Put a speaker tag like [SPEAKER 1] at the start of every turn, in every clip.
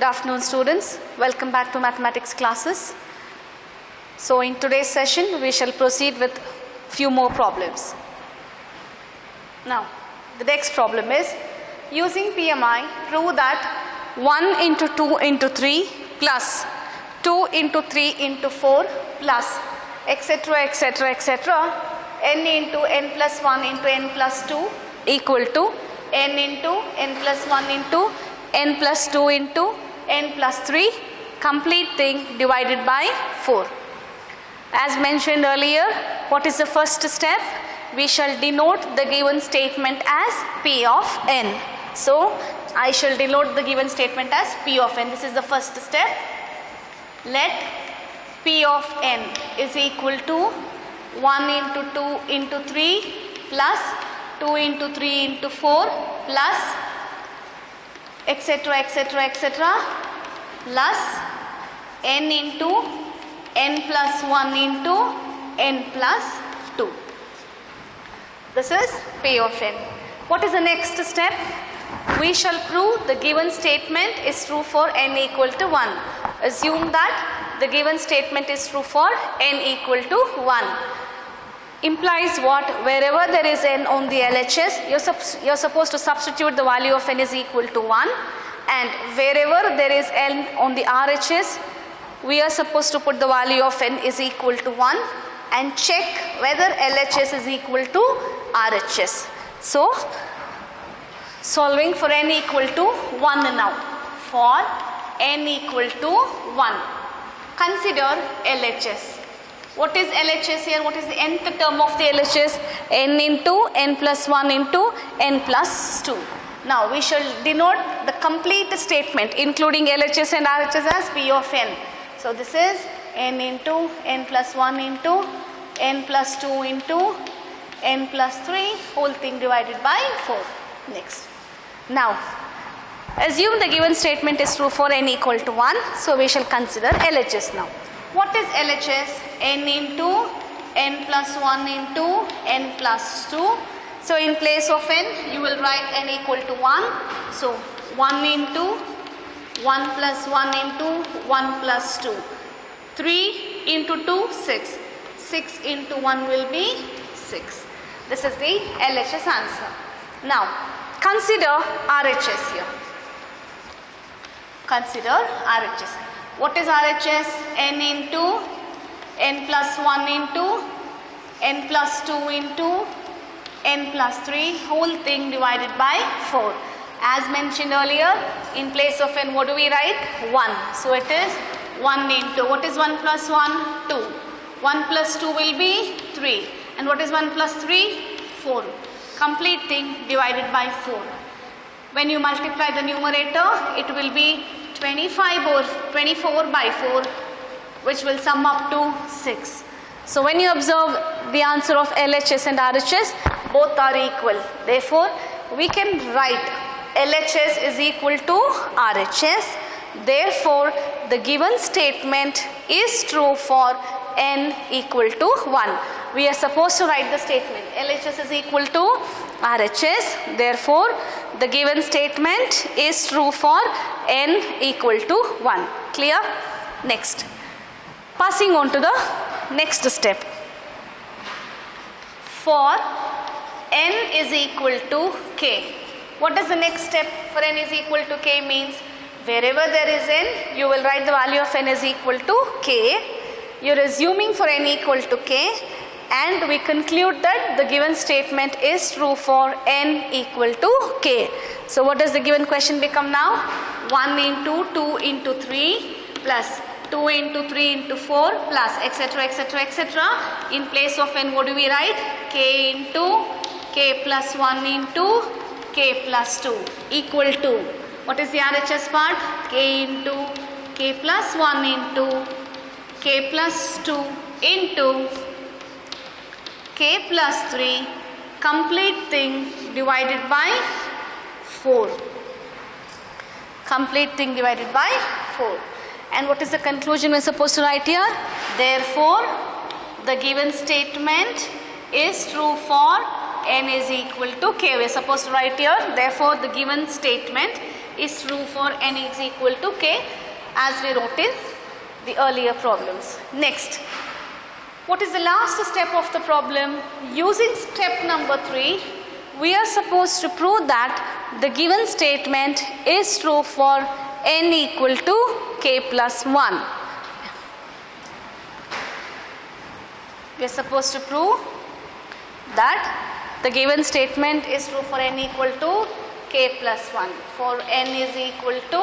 [SPEAKER 1] afternoon, students. Welcome back to mathematics classes. So in today's session we shall proceed with few more problems. Now the next problem is, using PMI, prove that 1 into 2 into 3 plus 2 into 3 into 4 plus etc etc etc n into n plus 1 into n plus 2 equal to n into n plus 1 into n plus 2 into n plus 3, complete thing divided by 4. As mentioned earlier, what is the first step? We shall denote the given statement as P of n. So I shall denote the given statement as P of n. This is the first step. Let P of n is equal to 1 into 2 into 3 plus 2 into 3 into 4 plus etc etc etc plus n into n plus 1 into n plus 2. This is P of n. What is the next step? We shall prove the given statement is true for n equal to 1. Assume that the given statement is true for n equal to 1. Implies what? Wherever there is n on the LHS, you're supposed to substitute the value of n is equal to 1, and wherever there is n on the RHS, we are supposed to put the value of n is equal to 1 and check whether LHS is equal to RHS. So solving for n equal to 1 now. For n equal to 1, consider LHS. What is LHS here? What is the nth term of the LHS? N into n plus 1 into n plus 2. Now we shall denote the complete statement including LHS and RHS as P of n. So this is n into n plus 1 into n plus 2 into n plus 3, whole thing divided by 4. Next. Now assume the given statement is true for n equal to 1. So we shall consider LHS now. What is LHS? N into n plus 1 into n plus 2. So in place of n, you will write n equal to 1. So 1 into 1 plus 1 into 1 plus 2. 3 into 2, 6. 6 into 1 will be 6. This is the LHS answer. Now consider RHS here. Consider RHS. What is RHS? N into n plus 1 into n plus 2 into n plus 3, whole thing divided by 4. As mentioned earlier, in place of n, what do we write? 1. So it is 1 into, what is 1 plus 1? 2. 1 plus 2 will be 3. And what is 1 plus 3? 4. Complete thing divided by 4. When you multiply the numerator, it will be 25 or 24 by 4, which will sum up to 6. So when you observe the answer of LHS and RHS, both are equal. Therefore, we can write LHS is equal to RHS. Therefore, the given statement is true for n equal to 1. We are supposed to write the statement LHS is equal to RHS. Therefore, the given statement is true for n equal to 1. Clear? Next. Passing on to the next step. For n is equal to k. What is the next step for n is equal to k means? Wherever there is n, you will write the value of n is equal to k. You are assuming for n equal to k, and we conclude that the given statement is true for n equal to k. So what does the given question become now? 1 into 2 into 3 plus 2 into 3 into 4 plus etc etc etc. In place of n, what do we write? K into k plus 1 into k plus 2 equal to, what is the RHS part? K into k plus 1 into k plus 2 into k plus 3, complete thing divided by 4. Complete thing divided by 4. And what is the conclusion we're supposed to write here? Therefore, the given statement is true for n is equal to k. We're supposed to write here, therefore the given statement is true for n is equal to k, as we wrote in the earlier problems. Next, what is the last step of the problem? Using step number 3, we are supposed to prove that the given statement is true for n equal to k plus 1. We are supposed to prove that the given statement is true for n equal to k plus 1, for n is equal to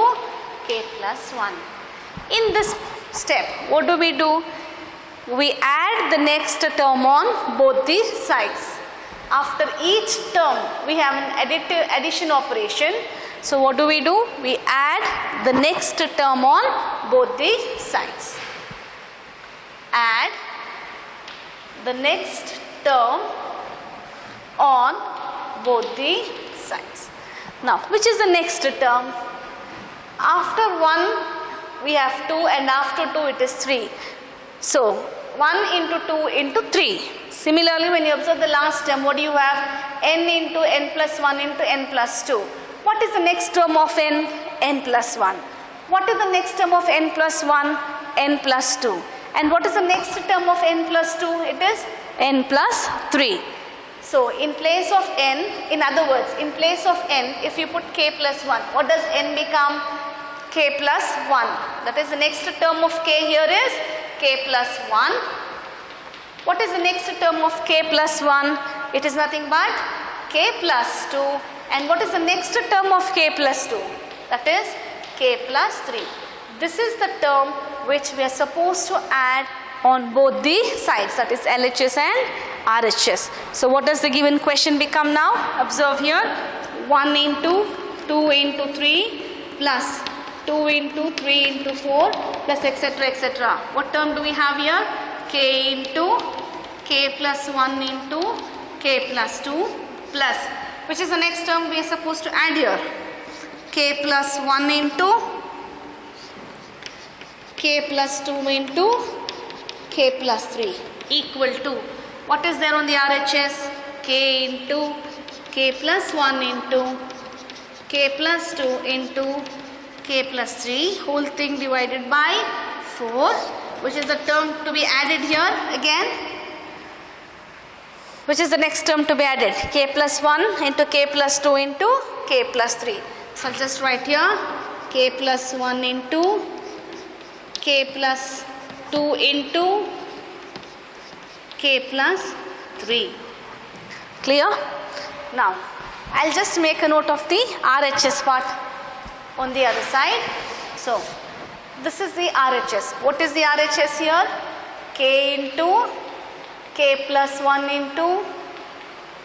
[SPEAKER 1] k plus 1. In this step, what do? We add the next term on both the sides. After each term, we have an addition operation. So what do? We add the next term on both the sides. Add the next term on both the sides. Now, which is the next term? After 1 we have 2, and after 2 it is 3. So 1 into 2 into 3. Similarly, when you observe the last term, what do you have? N into n plus 1 into n plus 2. What is the next term of n? N plus 1. What is the next term of n plus 1? N plus 2. And what is the next term of n plus 2? It is n plus 3. So in place of n, in other words, in place of n, if you put k plus 1, what does n become? K plus 1. That is, the next term of k here is k plus 1. What is the next term of k plus 1? It is nothing but k plus 2. And what is the next term of k plus 2? That is k plus 3. This is the term which we are supposed to add on both the sides, that is LHS and RHS. So what does the given question become now? Observe here, 1 into 2 into 3 plus 2 into 3 into 4 plus etc. etc. What term do we have here? K into k plus 1 into k plus 2 plus, which is the next term we are supposed to add here? K plus 1 into k plus 2 into k plus 3 equal to, what is there on the RHS? K into k plus 1 into k plus 2 into k plus 3, whole thing divided by 4, which is the term to be added here again. Which is the next term to be added? K plus 1 into k plus 2 into k plus 3. So just write here, k plus 1 into k plus 2 into k plus 3. Clear? Now, I'll just make a note of the RHS part on the other side. So, this is the RHS. What is the RHS here? K into k plus 1 into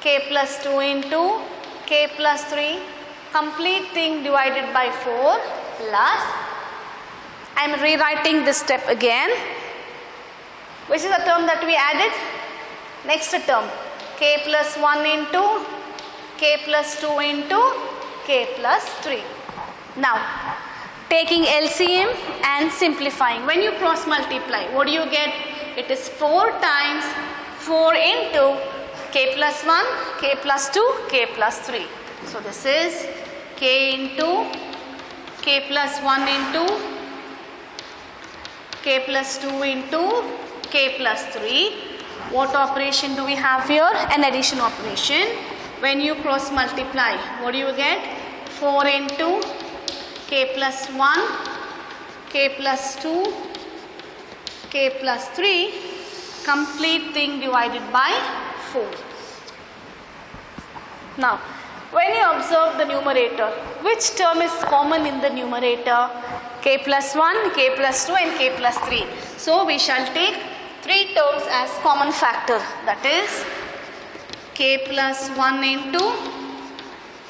[SPEAKER 1] k plus 2 into k plus 3, complete thing divided by 4 plus, I am rewriting this step again. Which is the term that we added? Next term, k plus 1 into k plus 2 into k plus 3. Now, taking LCM and simplifying. When you cross multiply, what do you get? It is 4 times 4 into k plus 1, k plus 2, k plus 3. So this is k into k plus 1 into k plus 2 into k plus 3. What operation do we have here? An addition operation. When you cross multiply, what do you get? 4 into k plus 1, k plus 2, k plus 3, complete thing divided by 4. Now, when you observe the numerator, which term is common in the numerator? K plus 1, k plus 2 and k plus 3. So, we shall take 3 terms as common factor, that is k plus 1 into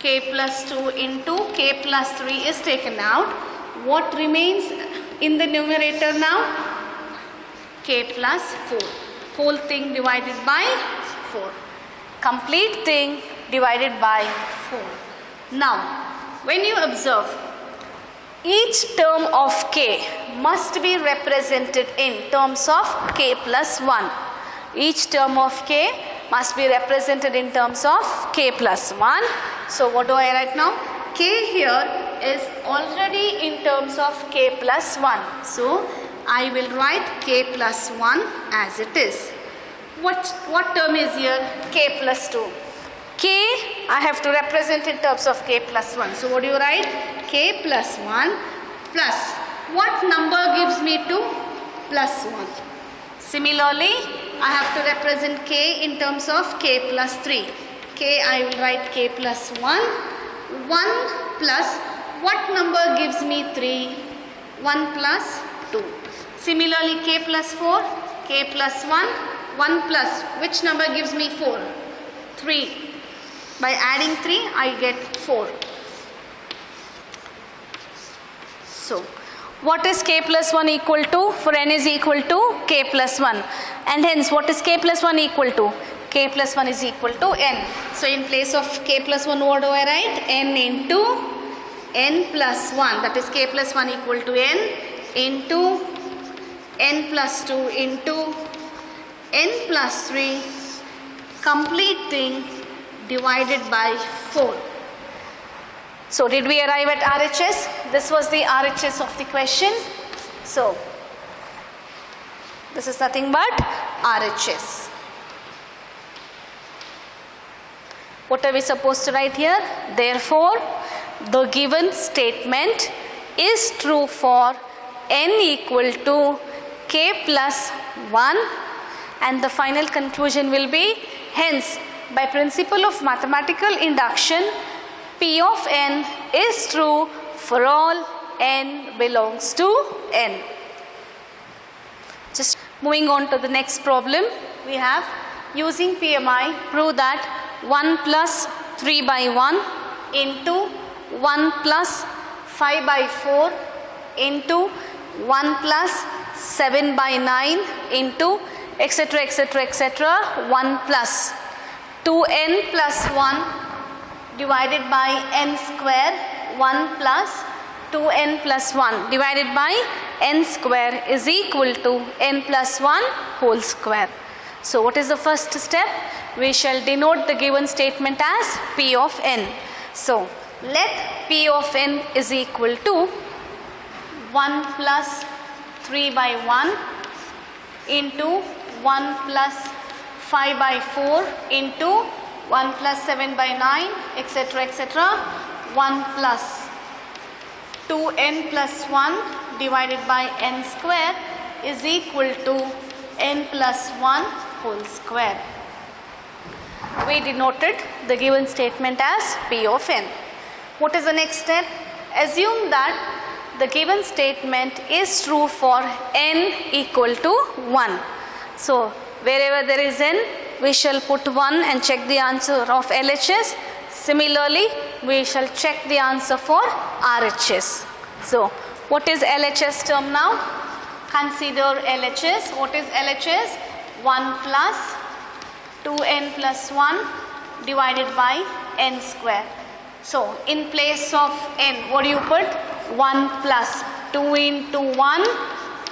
[SPEAKER 1] k plus 2 into k plus 3 is taken out. What remains in the numerator now? K plus 4. Whole thing divided by 4. Complete thing divided by 4. Now, when you observe, each term of k must be represented in terms of k plus 1. Each term of k must be represented in terms of k plus 1. So what do I write now? K here is already in terms of k plus 1. So I will write k plus 1 as it is. What term is here? K plus 2. K I have to represent in terms of k plus 1. So what do you write? K plus 1 plus what number gives me 2? Plus 1. Similarly, I have to represent k in terms of k plus 3. K I will write k plus 1. 1 plus what number gives me 3? 1 plus 2. Similarly, k plus 4, k plus 1, 1 plus which number gives me 4? 3. By adding 3, I get 4. So, what is k plus 1 equal to? For n is equal to k plus 1. And hence, what is k plus 1 equal to? K plus 1 is equal to n. So, in place of k plus 1, what do I write? N into n plus 1. That is k plus 1 equal to n into n plus 2 into n plus 3 complete thing divided by 4. So did we arrive at RHS? This was the RHS of the question. So this is nothing but RHS. What are we supposed to write here? Therefore, the given statement is true for n equal to k plus 1, and the final conclusion will be, hence, by principle of mathematical induction, P of n is true for all n belongs to n. Just moving on to the next problem, we have using PMI, prove that 1 plus 3 by 1 into 1 plus 5 by 4 into 1 plus 7 by 9 into etc etc etc 1 plus 2n plus 1 divided by n square 1 plus 2n plus 1 divided by n square is equal to n plus 1 whole square. So what is the first step? We shall denote the given statement as P of n. So let P of n is equal to 1 plus 3 by 1 into 1 plus 5 by 4 into 1 plus 7 by 9 etc etc 1 plus 2n plus 1 divided by n square is equal to n plus 1 whole square. We denoted the given statement as P of n. What is the next step? Assume that the given statement is true for n equal to 1. So wherever there is n, we shall put 1 and check the answer of LHS. Similarly, we shall check the answer for RHS. So what is LHS term now? Consider LHS. What is LHS? 1 plus 2n plus 1 divided by n square. So in place of n, what do you put? 1 plus 2 into 1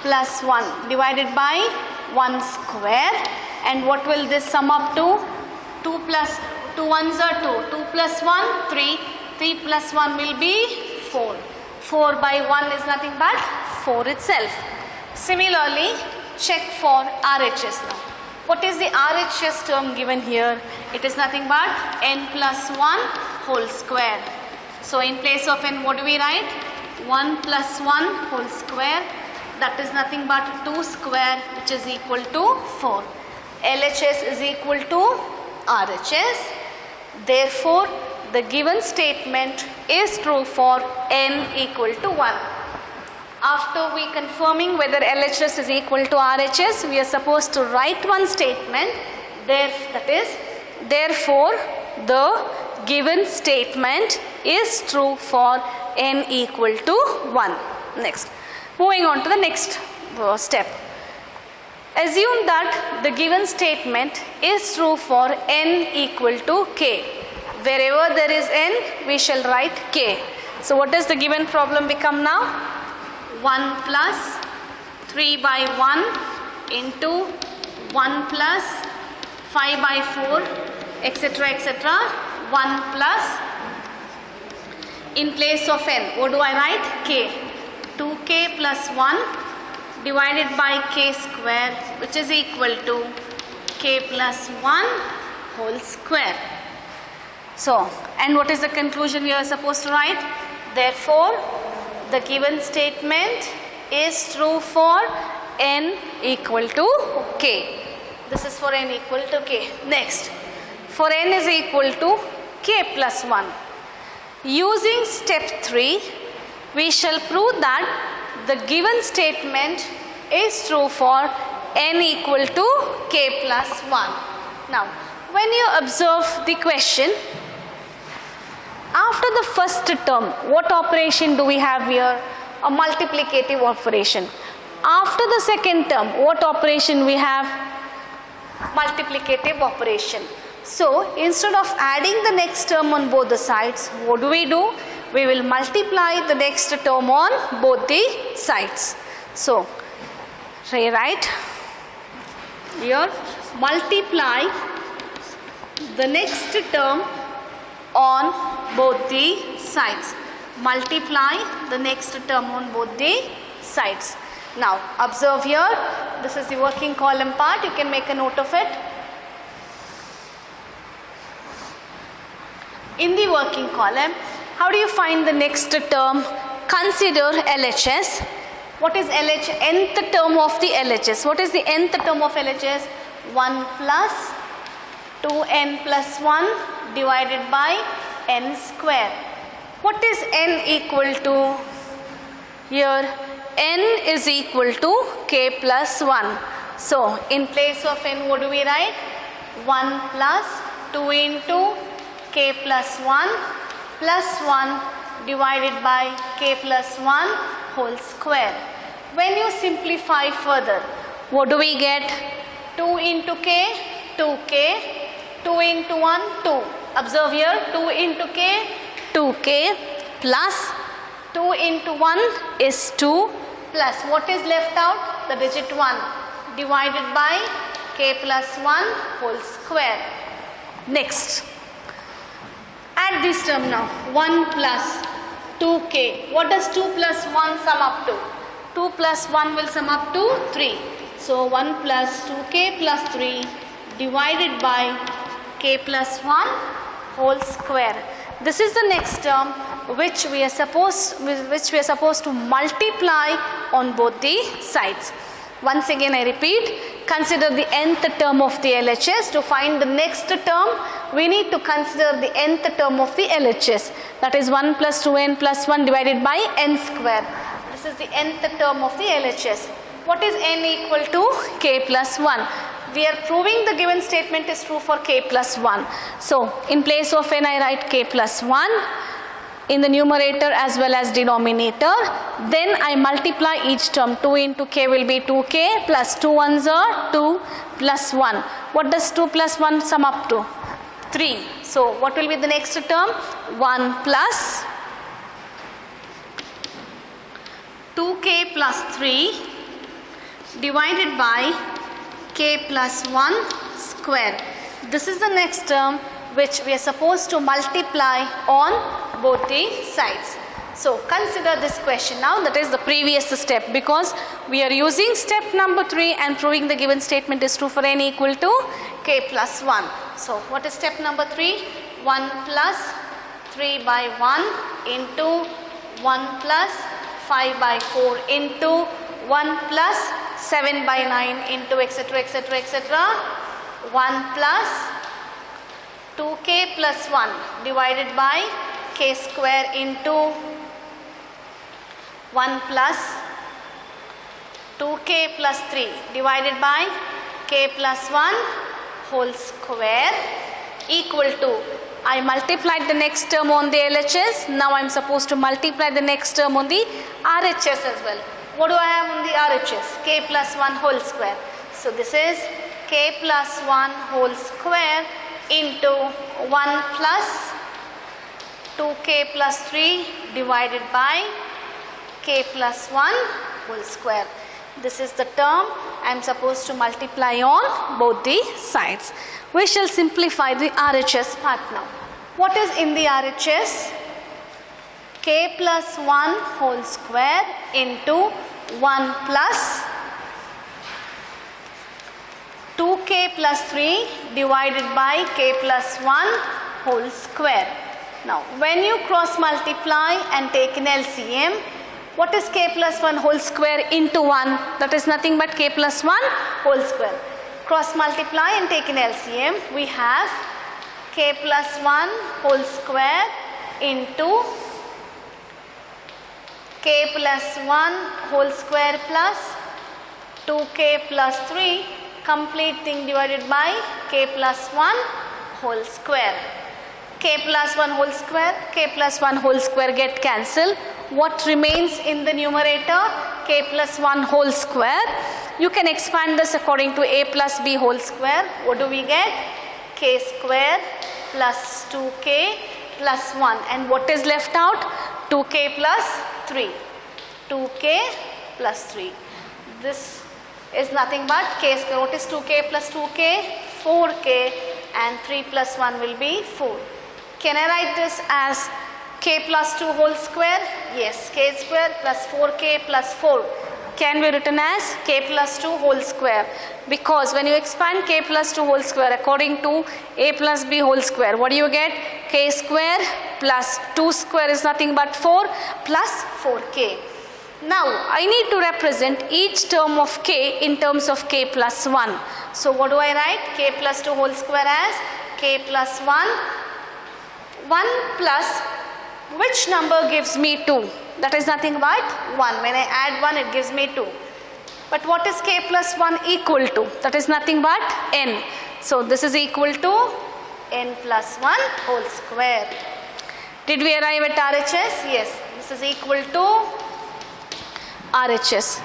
[SPEAKER 1] plus 1 divided by 1 square. And what will this sum up to? 2 plus 2 ones are 2. 2 plus 1, 3. 3 plus 1 will be 4. 4 by 1 is nothing but 4 itself. Similarly, check for RHS now. What is the RHS term given here? It is nothing but n plus 1 whole square. So in place of n, what do we write? 1 plus 1 whole square. That is nothing but 2 square, which is equal to 4. LHS is equal to RHS. Therefore, the given statement is true for n equal to 1. After we confirming whether LHS is equal to RHS, we are supposed to write one statement. That is, therefore, the given statement is true for n equal to 1. Next, moving on to the next step. Assume that the given statement is true for n equal to k. Wherever there is n, we shall write k. So what does the given problem become now? 1 plus 3 by 1 into 1 plus 5 by 4 etc etc 1 plus In place of n, what do I write? K. 2k plus 1 divided by k square, which is equal to k plus 1 whole square. So, and what is the conclusion we are supposed to write? Therefore, the given statement is true for n equal to k. This is for n equal to k. Next, for n is equal to k plus 1. Using step 3, we shall prove that the given statement is true for n equal to k plus 1. Now, when you observe the question, after the first term, what operation do we have here? A multiplicative operation. After the second term, what operation we have? Multiplicative operation. So, instead of adding the next term on both the sides, what do? We will multiply the next term on both the sides. So, rewrite here, multiply the next term on both the sides. Multiply the next term on both the sides. Now, observe here, this is the working column part, you can make a note of it. In the working column, how do you find the next term? Consider LHS. What is LHS? Nth term of the LHS. What is the nth term of LHS? 1 plus 2n plus 1 divided by n square. What is n equal to? Here, n is equal to k plus 1. So, in place of n, what do we write? 1 plus 2 into k plus 1 plus 1 divided by k plus 1 whole square. When you simplify further, what do we get? 2 into k, 2k, 2 into 1, 2. Observe here, 2 into k, 2k plus 2 into 1 is 2 plus what is left out? The digit 1 divided by k plus 1 whole square. Next, add this term now, 1 plus 2k. What does 2 plus 1 sum up to? 2 plus 1 will sum up to 3. So 1 plus 2k plus 3 divided by k plus 1 whole square. This is the next term which we are supposed to multiply on both the sides. Once again I repeat, consider the nth term of the LHS. To find the next term, we need to consider the nth term of the LHS. That is 1 plus 2n plus 1 divided by n square. This is the nth term of the LHS. What is n equal to? K plus 1. We are proving the given statement is true for k plus 1. So, in place of n I write k plus 1 in the numerator as well as denominator. Then I multiply each term. 2 into k will be 2k plus 2 ones are 2 plus 1. What does 2 plus 1 sum up to? 3. So, what will be the next term? 1 plus 2k plus 3 divided by k plus 1 square. This is the next term which we are supposed to multiply on both the sides. So, consider this question now, that is the previous step, because we are using step number 3 and proving the given statement is true for n equal to k plus 1. So, what is step number 3? 1 plus 3 by 1 into 1 plus 5 by 4 into 1 plus 7 by 9 into etc. etc. etc. 1 plus 2k plus 1 divided by k square into 1 plus 2k plus 3 divided by k plus 1 whole square equal to, I multiplied the next term on the LHS, now I am supposed to multiply the next term on the RHS as well. What do I have on the RHS? K plus 1 whole square. So, this is k plus 1 whole square into 1 plus 2k plus 3 divided by k plus 1 whole square. This is the term I am supposed to multiply on both the sides. We shall simplify the RHS part now. What is in the RHS? k plus 1 whole square into 1 plus 2k plus 3 divided by k plus 1 whole square. Now, when you cross multiply and take an LCM, what is k plus 1 whole square into 1? That is nothing but k plus 1 whole square. Cross multiply and take an LCM. We have k plus 1 whole square into k plus 1 whole square plus 2k plus 3, complete thing divided by k plus 1 whole square. K plus 1 whole square, k plus 1 whole square get cancelled. What remains in the numerator? K plus 1 whole square. You can expand this according to a plus b whole square. What do we get? K square plus 2k plus 1. And what is left out? 2k plus 3. 2k plus 3. This is nothing but k square. What is 2k plus 2k? 4k, and 3 plus 1 will be 4. Can I write this as k plus 2 whole square? Yes, k square plus 4k plus 4 can be written as k plus 2 whole square, because when you expand k plus 2 whole square according to a plus b whole square, what do you get? K square plus 2 square is nothing but 4 plus 4k. Now, I need to represent each term of k in terms of k plus 1. So, what do I write? K plus 2 whole square as k plus 1. 1 plus which number gives me 2? That is nothing but 1. When I add 1, it gives me 2. But what is k plus 1 equal to? That is nothing but n. So, this is equal to n plus 1 whole square. Did we arrive at RHS? Yes. This is equal to RHS.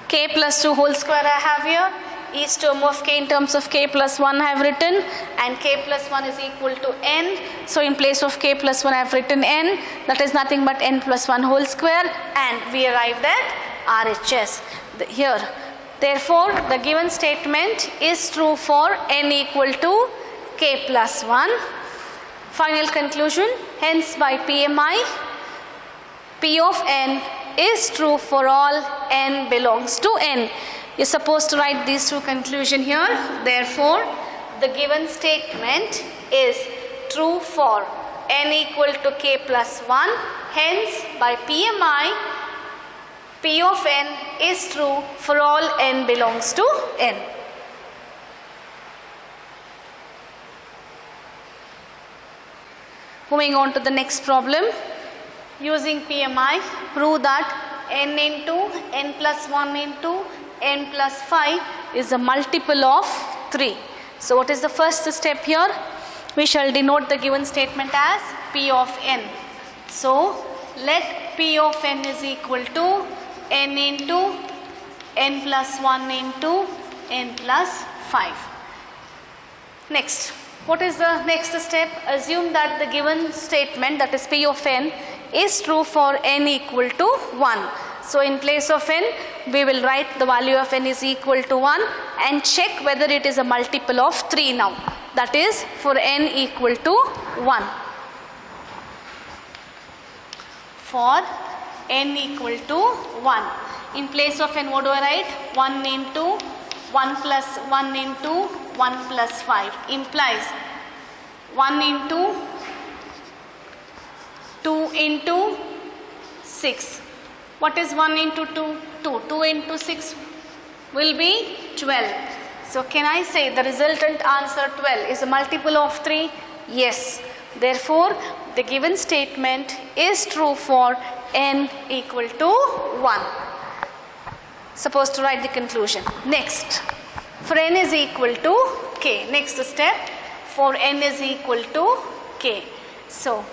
[SPEAKER 1] K plus 2 whole square I have here. Each term of k in terms of k plus 1 I have written, and k plus 1 is equal to n. So, in place of k plus 1 I have written n. That is nothing but n plus 1 whole square, and we arrived at RHS here. Therefore, the given statement is true for n equal to k plus 1. Final conclusion, hence by PMI, P of n is true for all n belongs to n. You're supposed to write these two conclusions here. Therefore, the given statement is true for n equal to k plus 1. Hence, by PMI, P of n is true for all n belongs to n. Moving on to the next problem. Using PMI, prove that n into n plus 1 into n plus 5 is a multiple of 3. So, what is the first step here? We shall denote the given statement as P of n. So, let P of n is equal to n into n plus 1 into n plus 5. Next, what is the next step? Assume that the given statement, that is P of n, is true for n equal to 1. So, in place of n, we will write the value of n is equal to 1 and check whether it is a multiple of 3 now. That is for n equal to 1. For n equal to 1. In place of n, what do I write? 1 into 1 plus 1 into 1 plus 5 implies 1 into 2 into 6. What is 1 into 2? 2. 2 into 6 will be 12. So, can I say the resultant answer 12 is a multiple of 3? Yes. Therefore, the given statement is true for n equal to 1. Supposed to write the conclusion. Next, for n is equal to k. Next step, for n is equal to k. So,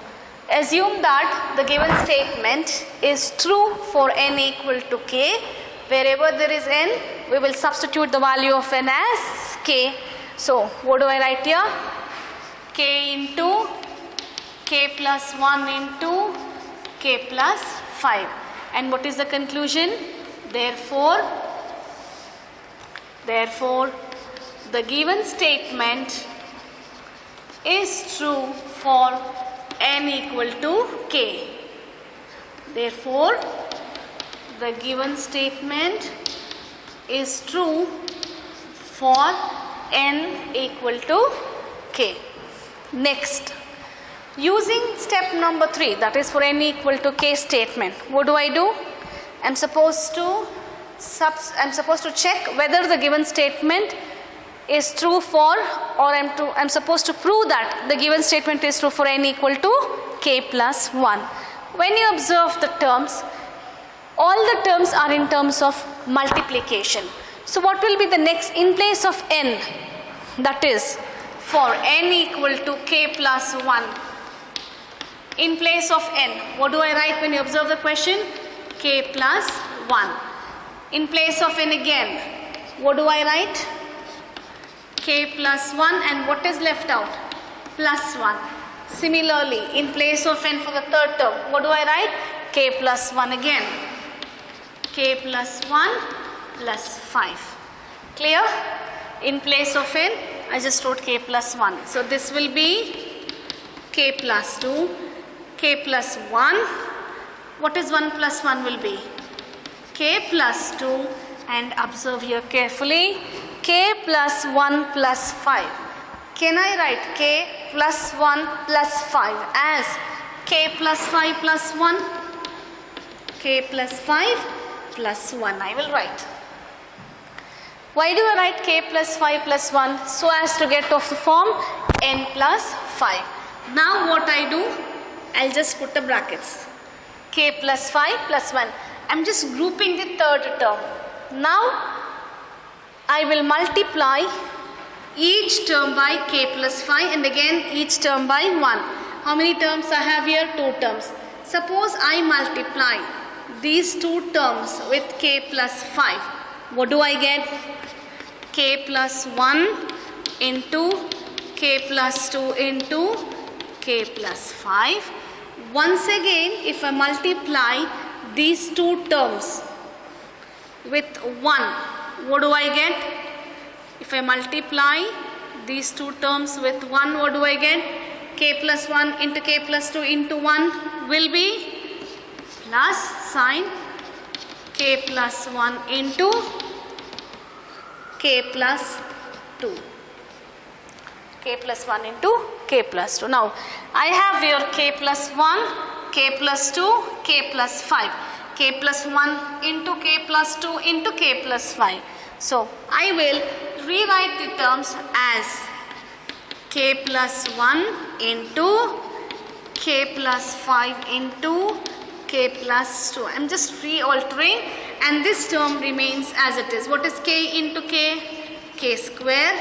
[SPEAKER 1] assume that the given statement is true for n equal to k. Wherever there is n, we will substitute the value of n as k. So, what do I write here? K into k plus 1 into k plus 5. And what is the conclusion? Therefore, the given statement is true for n equal to k. Therefore, the given statement is true for n equal to k. Next, using step number 3, that is for n equal to k statement, what do? I'm supposed to check whether the given statement is true for, or I'm supposed to prove that the given statement is true for n equal to k plus 1. When you observe the terms, all the terms are in terms of multiplication. So what will be the next in place of n? That is for n equal to k plus 1. In place of n, what do I write when you observe the question? K plus 1. In place of n again, what do I write? K plus 1, and what is left out? Plus 1. Similarly, in place of n for the third term, what do I write? K plus 1 again. K plus 1 plus 5. Clear? In place of n, I just wrote k plus 1. So this will be k plus 2, k plus 1. What is 1 plus 1 will be? K plus 2, and observe here carefully, k plus 1 plus 5. Can I write k plus 1 plus 5 as k plus 5 plus 1? K plus 5 plus 1 I will write. Why do I write k plus 5 plus 1? So as to get off the form n plus 5. Now what I do? I'll just put the brackets. K plus 5 plus 1. I'm just grouping the third term. Now I will multiply each term by k plus 5 and again each term by 1. How many terms I have here? 2 terms. Suppose I multiply these 2 terms with k plus 5. What do I get? K plus 1 into k plus 2 into k plus 5. Once again, if I multiply these 2 terms with 1, what do I get? If I multiply these 2 terms with 1, what do I get? K plus 1 into k plus 2 into 1 will be plus sign k plus 1 into k plus 2. K plus 1 into k plus 2. Now, I have here k plus 1, k plus 2, k plus 5. K plus 1 into k plus 2 into k plus 5. So, I will rewrite the terms as k plus 1 into k plus 5 into k plus 2. I am just re-altering, and this term remains as it is. What is k into k? K square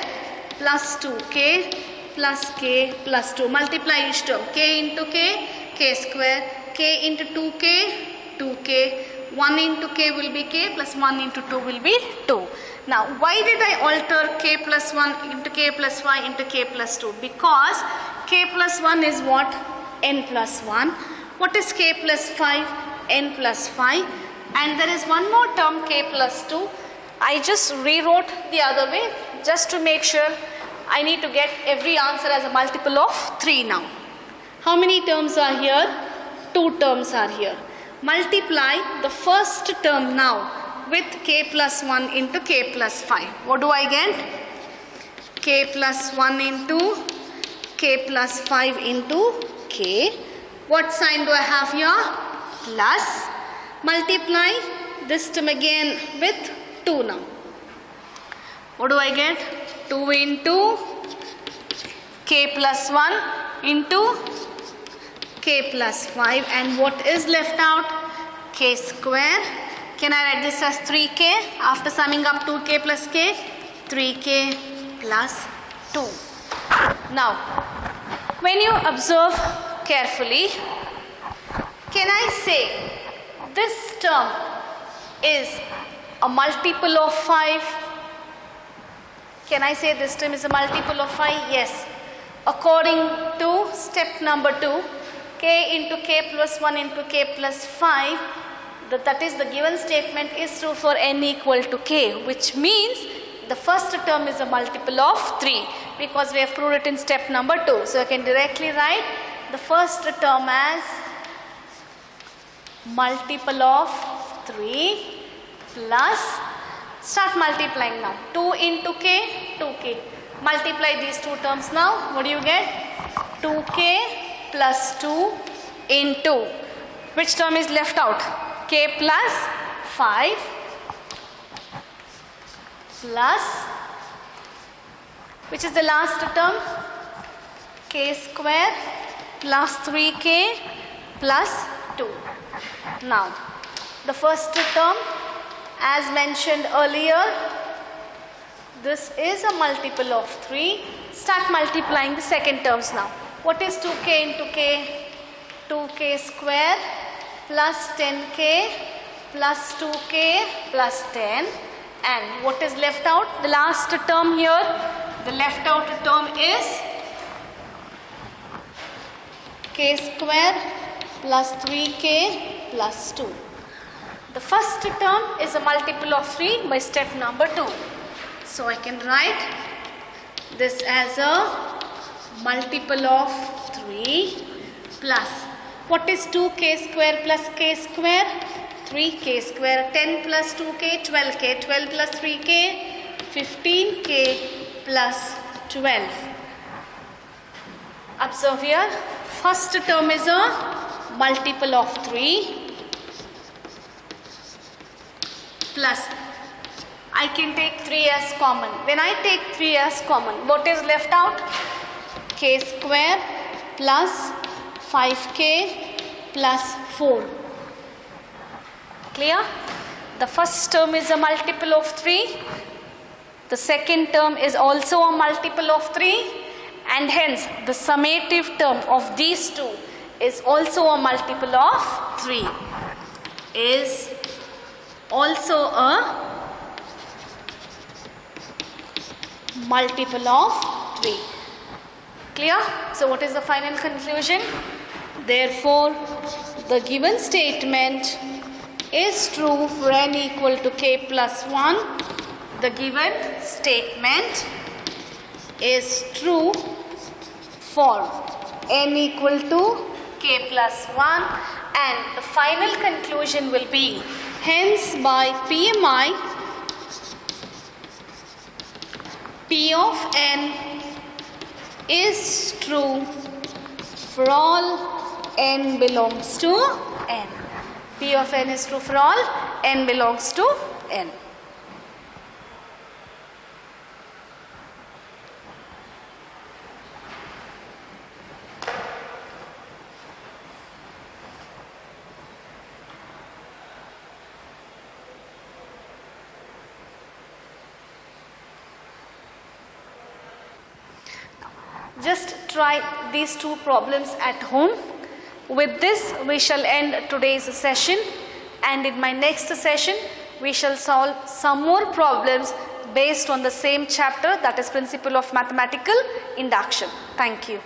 [SPEAKER 1] plus 2k plus k plus 2. Multiply each term. K into k, k square. K into 2k, 2k. 1 into k will be k plus 1 into 2 will be 2. Now, why did I alter k plus 1 into k plus 5 into k plus 2? Because k plus 1 is what? N plus 1. What is k plus 5? N plus 5. And there is one more term, k plus 2. I just rewrote the other way just to make sure I need to get every answer as a multiple of 3 now. How many terms are here? 2 terms are here. Multiply the first term now with k plus 1 into k plus 5. What do I get? K plus 1 into k plus 5 into k. What sign do I have here? Plus. Multiply this term again with 2 now. What do I get? 2 into k plus 1 into k plus 5, and what is left out? K square. Can I write this as 3k after summing up 2k plus k? 3k plus 2. Now, when you observe carefully, can I say this term is a multiple of 5? Can I say this term is a multiple of 5? Yes. According to step number 2, k into k plus 1 into k plus 5, that is the given statement is true for n equal to k, which means the first term is a multiple of 3 because we have proved it in step number 2. So I can directly write the first term as multiple of 3 plus, start multiplying now. 2 into k, 2k. Multiply these two terms now. What do you get? 2k plus 2 into, which term is left out? K plus 5 plus, which is the last term? K square plus 3k plus 2. Now, the first term, as mentioned earlier, this is a multiple of 3. Start multiplying the second terms now. What is 2k into k? 2k square plus 10k plus 2k plus 10. And what is left out? The last term here, the left out term is k square plus 3k plus 2. The first term is a multiple of 3 by step number 2. So I can write this as a multiple of 3 plus, what is 2k square plus k square? 3k square. 10 plus 2k, 12k. 12 plus 3k, 15k plus 12. Observe here, first term is a multiple of 3 plus, I can take 3 as common. When I take 3 as common, what is left out? K square plus 5k plus 4. Clear? The first term is a multiple of 3. The second term is also a multiple of 3. And hence, the summative term of these two is also a multiple of 3. Is also a multiple of 3. Clear? So what is the final conclusion? Therefore, the given statement is true for n equal to k plus 1. The given statement is true for n equal to k plus 1, and the final conclusion will be, hence by PMI, P of n is true for all n belongs to n. P of n is true for all n belongs to n. Just try these two problems at home. With this, we shall end today's session, and in my next session, we shall solve some more problems based on the same chapter, that is Principle of Mathematical Induction. Thank you.